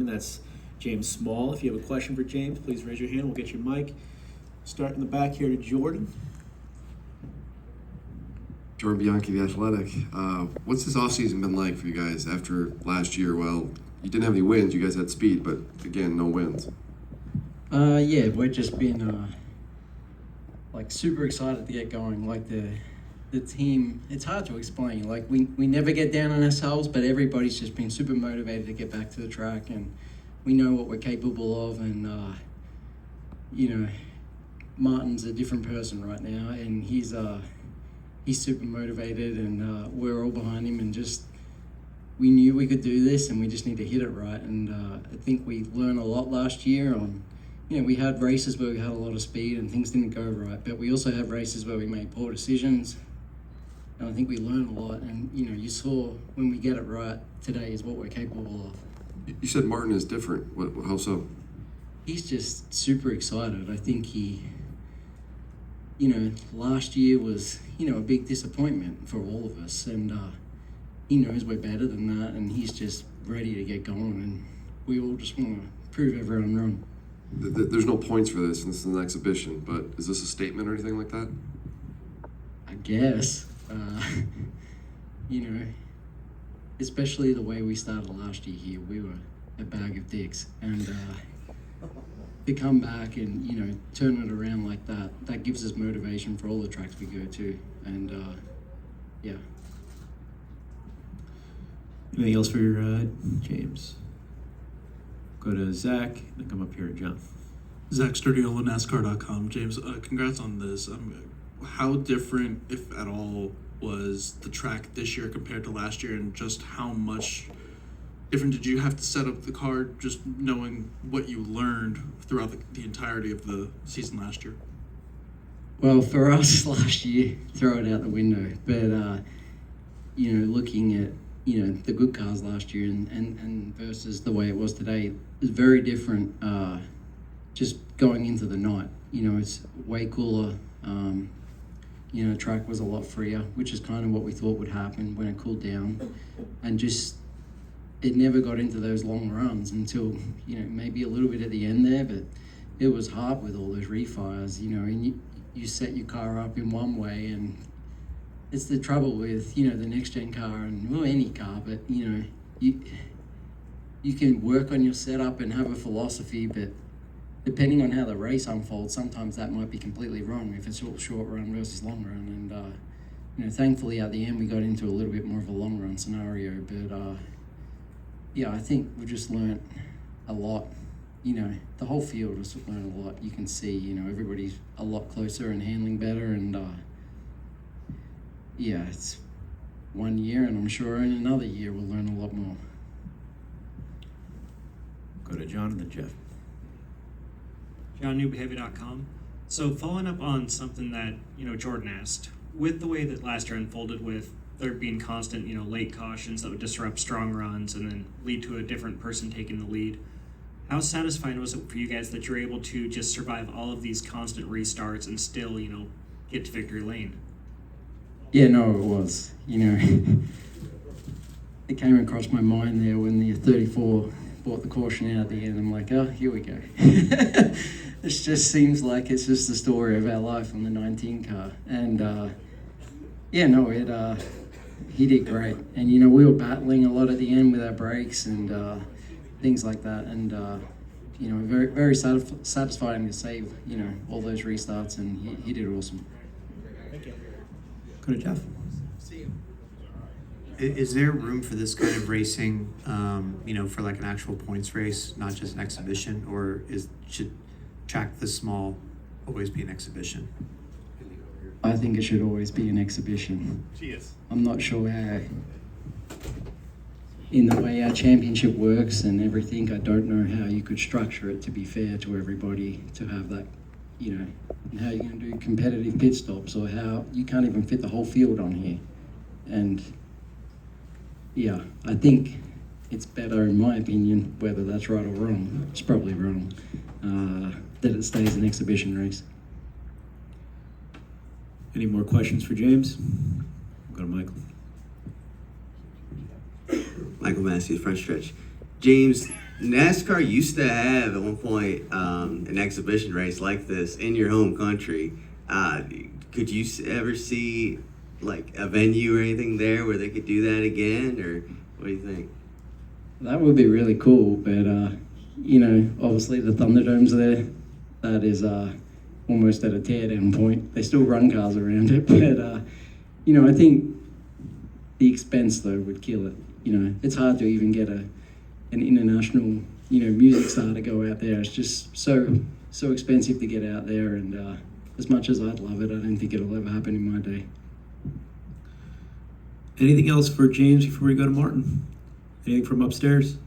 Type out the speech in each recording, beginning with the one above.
Chairman. That's James Small. If you have a question for James, please raise your hand. We'll get your mic. Start in the back here to Jordan. Jordan Bianchi, The Athletic. What's this offseason been like for you guys after last year? Well, you didn't have any wins. You guys had speed, but again, no wins. Yeah, we're just been like super excited to get going. Like the team, it's hard to explain. Like we never get down on ourselves, but everybody's just been super motivated to get back to the track, and we know what we're capable of. And you know, Martin's a different person right now, and he's super motivated, and we're all behind him, and just we knew we could do this, and we just need to hit it right. And I think we learned a lot last year on. You know, we had races where we had a lot of speed and things didn't go right, but we also had races where we made poor decisions. And I think we learned a lot, and you know, you saw when we get it right today is what we're capable of. You said Martin is different. How so? He's just super excited. I think he, you know, last year was, you know, a big disappointment for all of us, and he knows we're better than that, and he's just ready to get going, and we all just want to prove everyone wrong. There's no points for this, and this is an exhibition, but is this a statement or anything like that? I guess. You know, especially the way we started last year here, we were a bag of dicks, and to come back and, you know, turn it around like that, that gives us motivation for all the tracks we go to, and yeah. Anything else for James? Go to Zach, then come up here to John. Zach Sturdiola, NASCAR.com. James, congrats on this. How different, if at all, was the track this year compared to last year, and just how much different did you have to set up the car, just knowing what you learned throughout the entirety of the season last year? Well, for us last year, throw it out the window. But, you know, looking at, you know, the good cars last year and versus the way it was today, is very different. Just going into the night, you know, it's way cooler. You know, the track was a lot freer, which is kind of what we thought would happen when it cooled down, and just it never got into those long runs until, you know, maybe a little bit at the end there. But it was hard with all those refires, you know, and you set your car up in one way, and it's the trouble with, you know, the next gen car and, well, any car, but you know, you can work on your setup and have a philosophy, but depending on how the race unfolds, sometimes that might be completely wrong if it's all short run versus long run. And you know, thankfully at the end we got into a little bit more of a long run scenario. But yeah, I think we just learnt a lot. You know, the whole field has learned a lot. You can see, you know, everybody's a lot closer and handling better. And yeah, it's 1 year, and I'm sure in another year we'll learn a lot more. Go to John and then Jeff. JohnNewBehavior.com. So following up on something that, you know, Jordan asked, with the way that last year unfolded with there being constant, you know, late cautions that would disrupt strong runs and then lead to a different person taking the lead, how satisfying was it for you guys that you're able to just survive all of these constant restarts and still, you know, get to victory lane? Yeah, no, it was. You know, it came across my mind there when the 34 brought the caution out at the end. I'm like, oh, here we go. It just seems like it's just the story of our life on the 19 car. And yeah, no, he did great. And, you know, we were battling a lot at the end with our brakes and things like that. And, you know, very, very satisfying to save, you know, all those restarts. And he did awesome. Thank you. Go to Jeff. Is there room for this kind of racing, you know, for like an actual points race, not just an exhibition, or should track this small always be an exhibition? I think it should always be an exhibition. I'm not sure how, in the way our championship works and everything, I don't know how you could structure it to be fair to everybody, to have that, you know, and how you're going to do competitive pit stops, or how you can't even fit the whole field on here. And yeah, I think it's better, in my opinion, whether that's right or wrong, it's probably wrong, that it stays an exhibition race. Any more questions for James? We'll go to Michael. Michael Matthews, front stretch. James, NASCAR used to have at one point an exhibition race like this in your home country. Could you ever see like a venue or anything there where they could do that again, or what do you think? That would be really cool, but obviously the Thunderdome's there. That is almost at a tear-down point. They still run cars around it, but I think the expense though would kill it. It's hard to even get an international music star to go out there. It's just so expensive to get out there, and as much as I'd love it, I don't think it'll ever happen in my day. Anything else for James before we go to Martin? Anything from upstairs?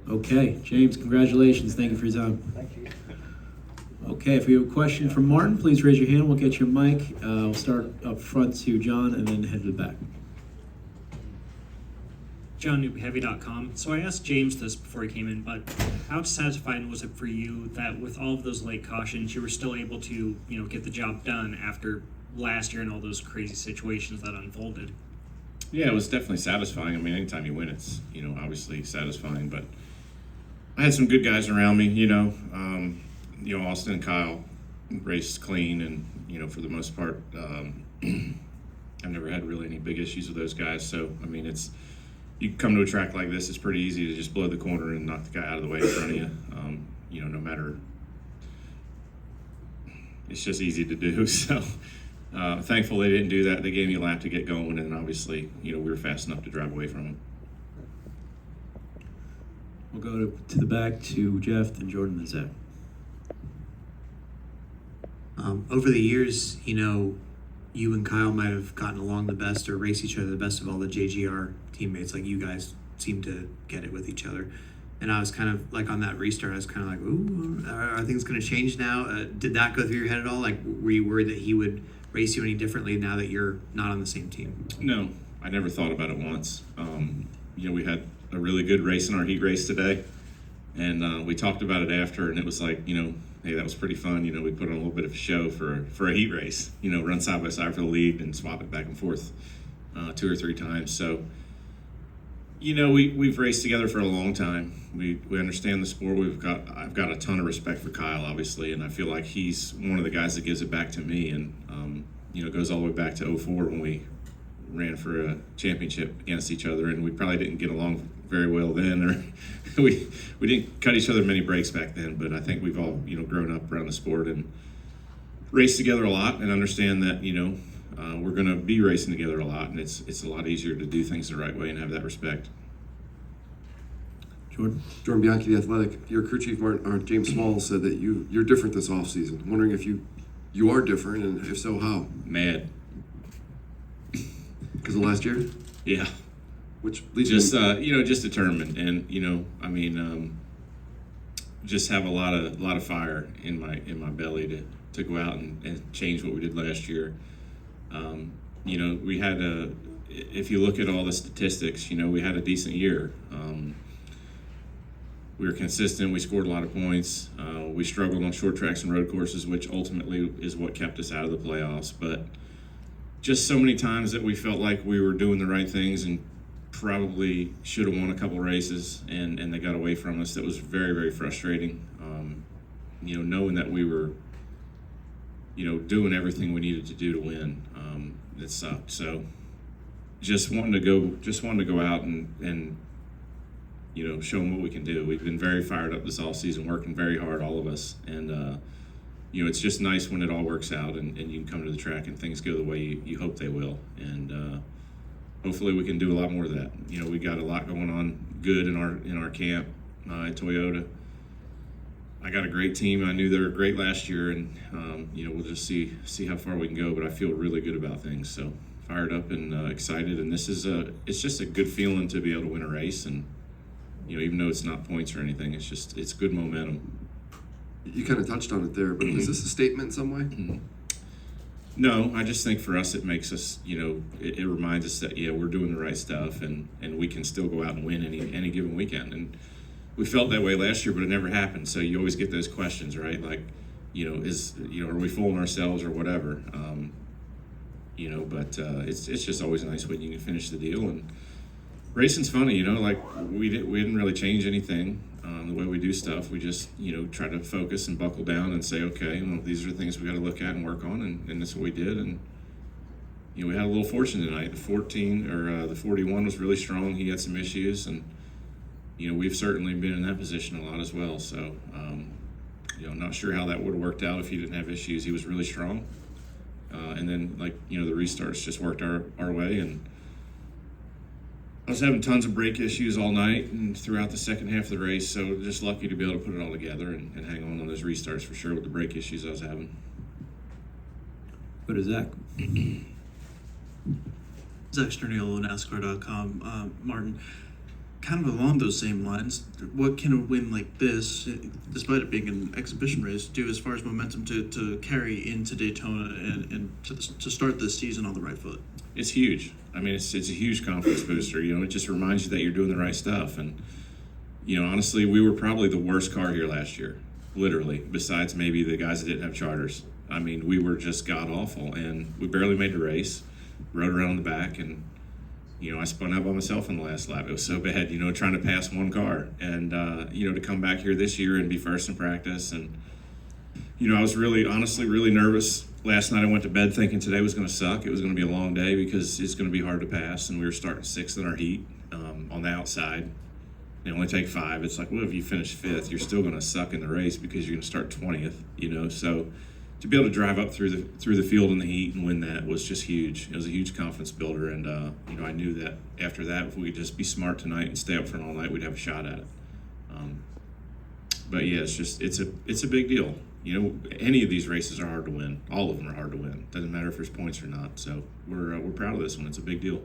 Okay, James, congratulations. Thank you for your time. Thank you. Okay, if you have a question from Martin, please raise your hand. We'll get you a mic. We'll start up front to John and then head to the back. John, NewBeHeavy.com. So I asked James this before he came in, but how satisfying was it for you that with all of those late cautions, you were still able to, get the job done after last year and all those crazy situations that unfolded? Yeah, it was definitely satisfying. I mean, anytime you win, it's, obviously satisfying, but I had some good guys around me, Austin and Kyle raced clean, and, for the most part, I've never had really any big issues with those guys. So, I mean, you come to a track like this, it's pretty easy to just blow the corner and knock the guy out of the way in front of you. No matter, it's just easy to do. So, thankful they didn't do that. They gave me a lap to get going, and obviously, we were fast enough to drive away from them. We'll go to the back to Jeff, then Jordan, then Zach. Over the years, you and Kyle might have gotten along the best or raced each other the best of all the JGR teammates. Like, you guys seem to get it with each other. And I was kind of like, on that restart, I was kind of like, ooh, are things going to change now? Did that go through your head at all? Like, were you worried that he would race you any differently now that you're not on the same team? No, I never thought about it once. We had a really good race in our heat race today, and we talked about it after, and it was like, hey, that was pretty fun. We put on a little bit of a show for a heat race, run side by side for the lead and swap it back and forth 2 or 3 times. So, we've raced together for a long time. We understand the sport. I've got a ton of respect for Kyle, obviously, and I feel like he's one of the guys that gives it back to me, and goes all the way back to 2004 when we ran for a championship against each other, and we probably didn't get along very well then, or we didn't cut each other many breaks back then. But I think we've all grown up around the sport and raced together a lot, and understand that we're going to be racing together a lot, and it's a lot easier to do things the right way and have that respect. Jordan Bianchi, The Athletic. Your crew chief, James Small, said that you're different this offseason. I'm wondering if you are different, and if so, how? Mad. Because of last year? Yeah. Which leads just just determined, and just have a lot of fire in my belly to go out and change what we did last year. We had if you look at all the statistics, we had a decent year. We were consistent. We scored a lot of points. We struggled on short tracks and road courses, which ultimately is what kept us out of the playoffs. But just so many times that we felt like we were doing the right things and probably should have won a couple races, and they got away from us. That was very, very frustrating. Knowing that we were, doing everything we needed to do to win, it sucked. So just wanting to go out and show them what we can do. We've been very fired up this all season, working very hard, all of us, and it's just nice when it all works out and you can come to the track and things go the way you hope they will. And hopefully we can do a lot more of that. We got a lot going on good in our camp at Toyota. I got a great team. I knew they were great last year, and we'll just see how far we can go. But I feel really good about things. So fired up and excited. And it's just a good feeling to be able to win a race. And even though it's not points or anything, it's good momentum. You kind of touched on it there, but is this a statement in some way? Mm-hmm. No, I just think for us it makes us, it reminds us that, we're doing the right stuff, and we can still go out and win any given weekend. And we felt that way last year, but it never happened. So you always get those questions, right? Like, are we fooling ourselves or whatever? But it's just always nice when you can finish the deal. And Racing's funny, you know. Like we didn't really change anything the way we do stuff. We just try to focus and buckle down and say, okay, well, these are the things we got to look at and work on, and that's what we did. And we had a little fortune tonight. The 41 was really strong. He had some issues, and we've certainly been in that position a lot as well. So not sure how that would have worked out if he didn't have issues. He was really strong, and then the restarts just worked our way. And I was having tons of brake issues all night and throughout the second half of the race, so just lucky to be able to put it all together and hang on those restarts for sure with the brake issues I was having. Go to Zach. Zach Sterniolo, NASCAR.com. Martin, kind of along those same lines, what can a win like this, despite it being an exhibition race, do as far as momentum to carry into Daytona and to start this season on the right foot? It's huge. I mean, it's a huge confidence booster. It just reminds you that you're doing the right stuff. And, honestly, we were probably the worst car here last year, literally, besides maybe the guys that didn't have charters. I mean, we were just god-awful, and we barely made the race, rode around in the back, and, I spun out by myself in the last lap. It was so bad, trying to pass one car. And, to come back here this year and be first in practice. And, I was honestly really nervous. Last night I went to bed thinking today was going to suck. It was going to be a long day because it's going to be hard to pass. And we were starting sixth in our heat on the outside. They only take 5. It's like, well, if you finish 5th, you're still going to suck in the race because you're going to start 20th, So to be able to drive up through the field in the heat and win that was just huge. It was a huge confidence builder, and I knew that after that, if we could just be smart tonight and stay up front all night, we'd have a shot at it. But yeah, it's a big deal. Any of these races are hard to win. All of them are hard to win. Doesn't matter if there's points or not. So we're proud of this one. It's a big deal.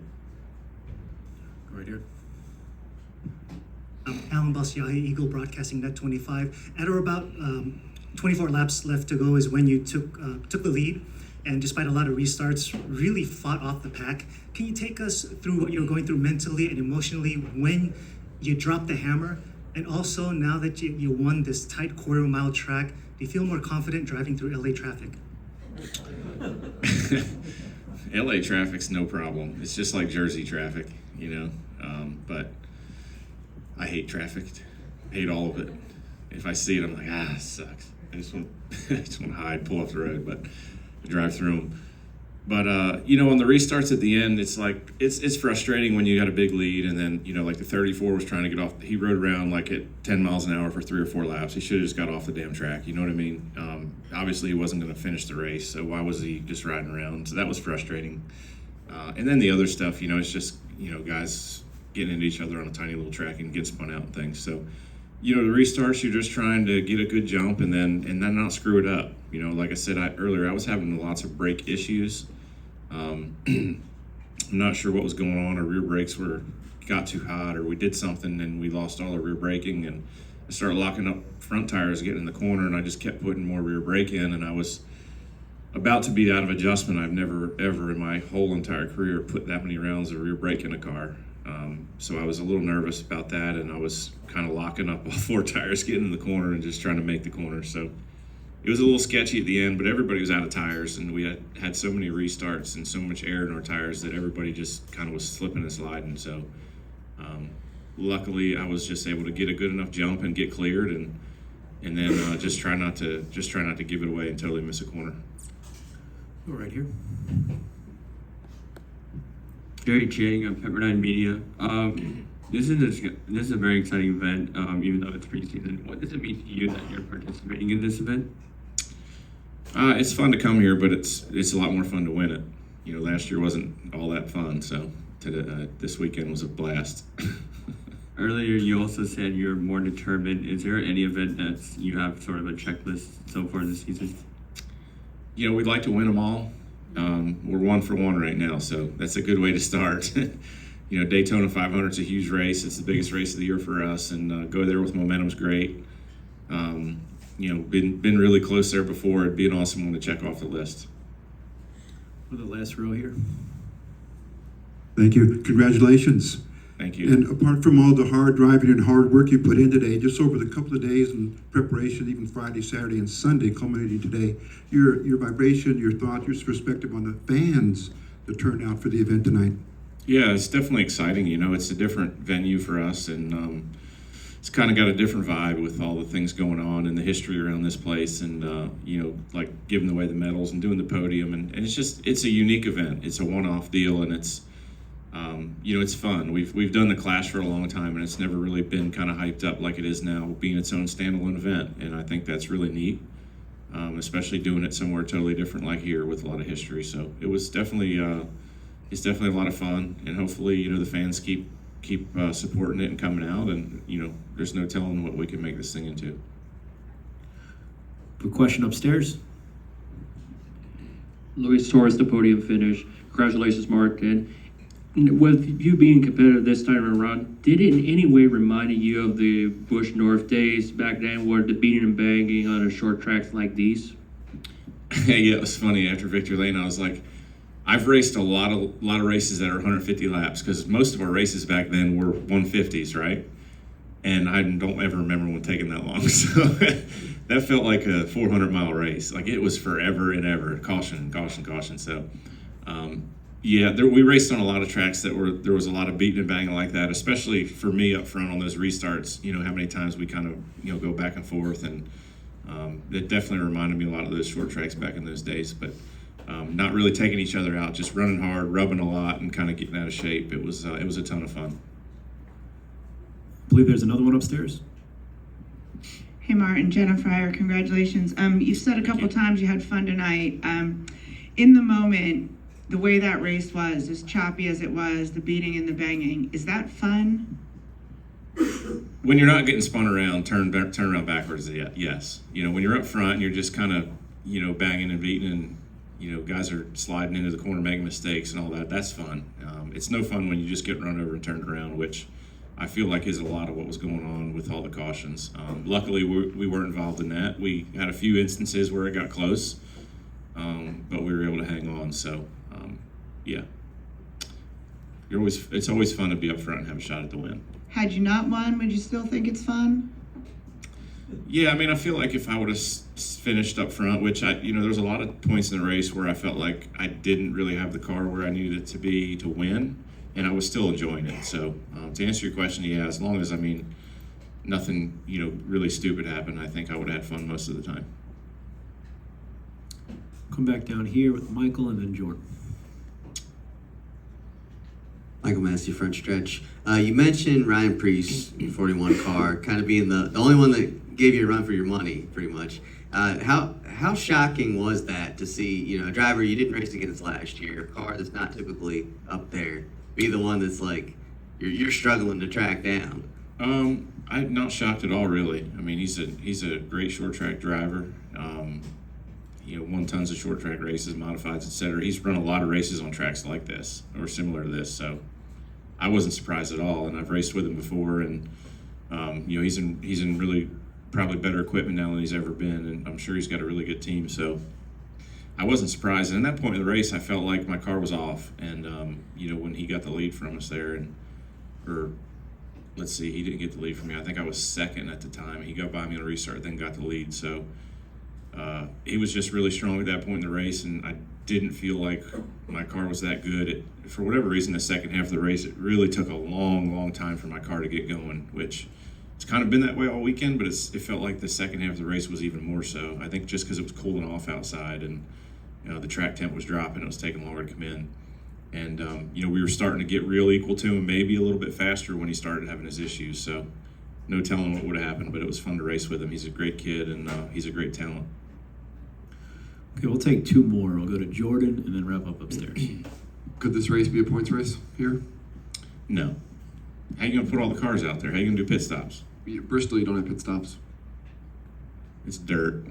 Right here. Alan Basiahi, Eagle Broadcasting Net 25. At or about 24 laps left to go is when you took the lead, and despite a lot of restarts, really fought off the pack. Can you take us through what you were going through mentally and emotionally when you dropped the hammer? And also, now that you won this tight quarter-mile track, do you feel more confident driving through LA traffic? LA traffic's no problem. It's just like Jersey traffic, but I hate traffic. I hate all of it. If I see it, I'm like, it sucks. I just want to hide, pull off the road, but I drive through them. But, on the restarts at the end, it's like, it's frustrating when you got a big lead, and then, like the 34 was trying to get off. He rode around like at 10 miles an hour for 3 or 4 laps. He should have just got off the damn track, you know what I mean? Obviously, he wasn't going to finish the race, so why was he just riding around? So that was frustrating. And then the other stuff, it's just, guys getting into each other on a tiny little track and get spun out and things. So, the restarts, you're just trying to get a good jump and then not screw it up. Like I said earlier, I was having lots of brake issues. I'm not sure what was going on. Our rear brakes got too hot, or we did something and we lost all our rear braking, and I started locking up front tires getting in the corner, and I just kept putting more rear brake in, and I was about to be out of adjustment. I've never ever in my whole entire career put that many rounds of rear brake in a car. So I was a little nervous about that, and I was kind of locking up all 4 tires getting in the corner and just trying to make the corner. So it was a little sketchy at the end, but everybody was out of tires, and we had so many restarts and so much air in our tires that everybody just kind of was slipping and sliding. So luckily, I was just able to get a good enough jump and get cleared, and then just try not to give it away and totally miss a corner. Go right here. Jerry Chang of Pepperdine Media. This is a very exciting event, even though it's preseason. What does it mean to you that you're participating in this event? It's fun to come here, but it's a lot more fun to win it. Last year wasn't all that fun, so this weekend was a blast. Earlier, you also said you're more determined. Is there any event that you have sort of a checklist so far this season? We'd like to win them all. We're 1 for 1 right now, so that's a good way to start. Daytona 500 is a huge race. It's the biggest race of the year for us, and go there with momentum's great. Been really close there before. It'd be an awesome one to check off the list. For the last row here. Thank you. Congratulations. Thank you. And apart from all the hard driving and hard work you put in today, just over the couple of days in preparation, even Friday, Saturday, and Sunday, culminating today, your vibration, your thought, your perspective on the fans that turned out for the event tonight. Yeah, it's definitely exciting. You know, it's a different venue for us, and it's kind of got a different vibe with all the things going on and the history around this place, and you know, like giving away the medals and doing the podium, and it's a unique event. It's a one-off deal, and it's you know, it's fun. We've done the Clash for a long time, and it's never really been kind of hyped up like it is now, being its own standalone event, and I think that's really neat. Especially doing it somewhere totally different like here with a lot of history. So it was definitely it's definitely a lot of fun, and hopefully, you know, the fans keep supporting it and coming out, and you know, there's no telling what we can make this thing into. Good question upstairs. Luis Torres, the podium finish. Congratulations, Mark. And with you being competitive this time around, did it in any way remind you of the Busch North days back then, where the beating and banging on a short tracks like these? Yeah, it was funny. After Victory Lane, I was like, I've raced a lot of races that are 150 laps, because most of our races back then were 150s, right? And I don't ever remember one taking that long. So that felt like a 400-mile race. Like, it was forever and ever. Caution, caution, caution. So, yeah, we raced on a lot of tracks there was a lot of beating and banging like that, especially for me up front on those restarts. You know, how many times we kind of, you know, go back and forth, and it definitely reminded me a lot of those short tracks back in those days. But not really taking each other out, just running hard, rubbing a lot, and kind of getting out of shape. It was a ton of fun. I believe there's another one upstairs. Hey, Martin, Jenna Fryer, congratulations. You said a couple times you had fun tonight. In the moment, the way that race was, as choppy as it was, the beating and the banging, is that fun? When you're not getting spun around, turn around backwards, yes. You know, when you're up front and you're just kind of, you know, banging and beating, and you know, guys are sliding into the corner, making mistakes and all that, that's fun. It's no fun when you just get run over and turned around, which I feel like is a lot of what was going on with all the cautions. Luckily, we weren't involved in that. We had a few instances where it got close, but we were able to hang on. So, yeah, it's always fun to be up front and have a shot at the win. Had you not won, would you still think it's fun? Yeah, I mean, I feel like if I would have finished up front, which there's a lot of points in the race where I felt like I didn't really have the car where I needed it to be to win, and I was still enjoying it. So to answer your question, yeah, as long as, nothing, really stupid happened, I think I would have had fun most of the time. Come back down here with Michael and then Jordan. Michael Massey, front stretch. You mentioned Ryan Preece, 41 car, kind of being the only one that gave you a run for your money, pretty much. How shocking was that to see, a driver you didn't race against last year, a car that's not typically up there, be the one that's like you're struggling to track down? I'm not shocked at all, really. I mean, he's a great short track driver. Won tons of short track races, modifieds, etc. He's run a lot of races on tracks like this or similar to this, so I wasn't surprised at all. And I've raced with him before, and he's in really probably better equipment now than he's ever been, and I'm sure he's got a really good team. So I wasn't surprised. And at that point in the race, I felt like my car was off, and when he got the lead from us there, he didn't get the lead from me. I think I was second at the time. He got by me on a restart, then got the lead. So he was just really strong at that point in the race, and I didn't feel like my car was that good. For whatever reason, the second half of the race, it really took a long, long time for my car to get going, which it's kind of been that way all weekend, but it felt like the second half of the race was even more so. I think just because it was cooling off outside, and the track temp was dropping, it was taking longer to come in. And we were starting to get real equal to him, maybe a little bit faster when he started having his issues. So no telling what would have happened, but it was fun to race with him. He's a great kid, and he's a great talent. Okay, we'll take two more. I'll go to Jordan and then wrap up upstairs. Could this race be a points race here? No. How you going to put all the cars out there? How you going to do pit stops? Bristol, you don't have pit stops. It's dirt.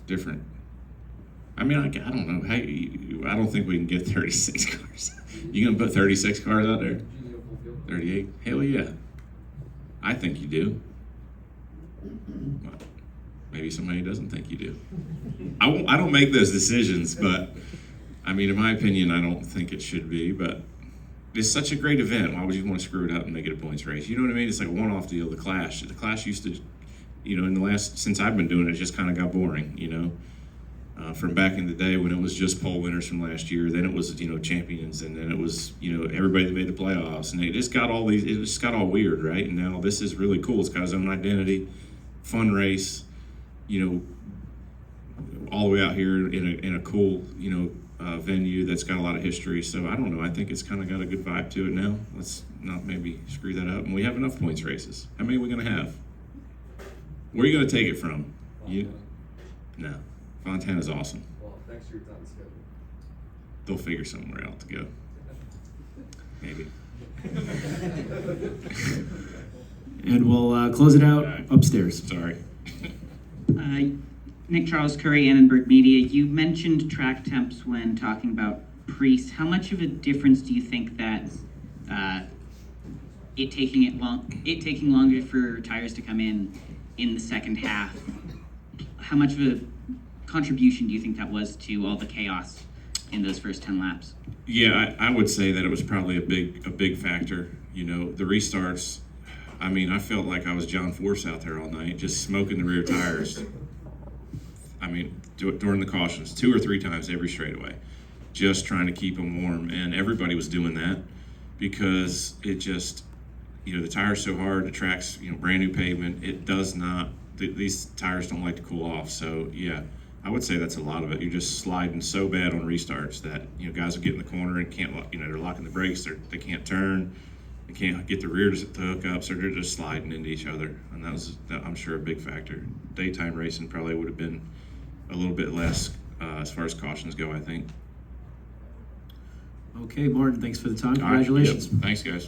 Different. I mean, I don't know. I don't think we can get 36 cars. You going to put 36 cars out there? 38? Hell yeah. I think you do. Maybe somebody doesn't think you do. I don't make those decisions, but I mean, in my opinion, I don't think it should be, but it's such a great event. Why would you want to screw it up and make it a points race? You know what I mean? It's like a one-off deal. The Clash used to, since I've been doing it, it just kind of got boring, from back in the day when it was just pole winners from last year. Then it was champions, and then it was everybody that made the playoffs, and it just got all weird, right? And now this is really cool. It's got its own identity, fun race, all the way out here in a cool venue that's got a lot of history. So I don't know. I think it's kind of got a good vibe to it now. Let's not maybe screw that up. And we have enough points races. How many are we going to have? Where are you going to take it from? No. Fontana's awesome. Well, next year's on the schedule. They'll figure somewhere out to go. Maybe. And we'll close it out upstairs. Sorry. Nick Charles Curry, Annenberg Media. You mentioned track temps when talking about Priest. How much of a difference do you think that it taking longer for tires to come in the second half? How much of a contribution do you think that was to all the chaos in those first 10 laps? Yeah, I would say that it was probably a big factor. The restarts. I mean, I felt like I was John Force out there all night, just smoking the rear tires. I mean, during the cautions, 2 or 3 times every straightaway, just trying to keep them warm. And everybody was doing that because it just, the tire's so hard, the track's, brand new pavement. It does not, these tires don't like to cool off. So, yeah, I would say that's a lot of it. You're just sliding so bad on restarts that, guys will get in the corner and can't, they're locking the brakes, they can't turn. They can't get the rear to hook up, so they're just sliding into each other. And that was, I'm sure, a big factor. Daytime racing probably would have been a little bit less as far as cautions go, I think. Okay, Martin, thanks for the time. All right, Congratulations. yep. Thanks, guys.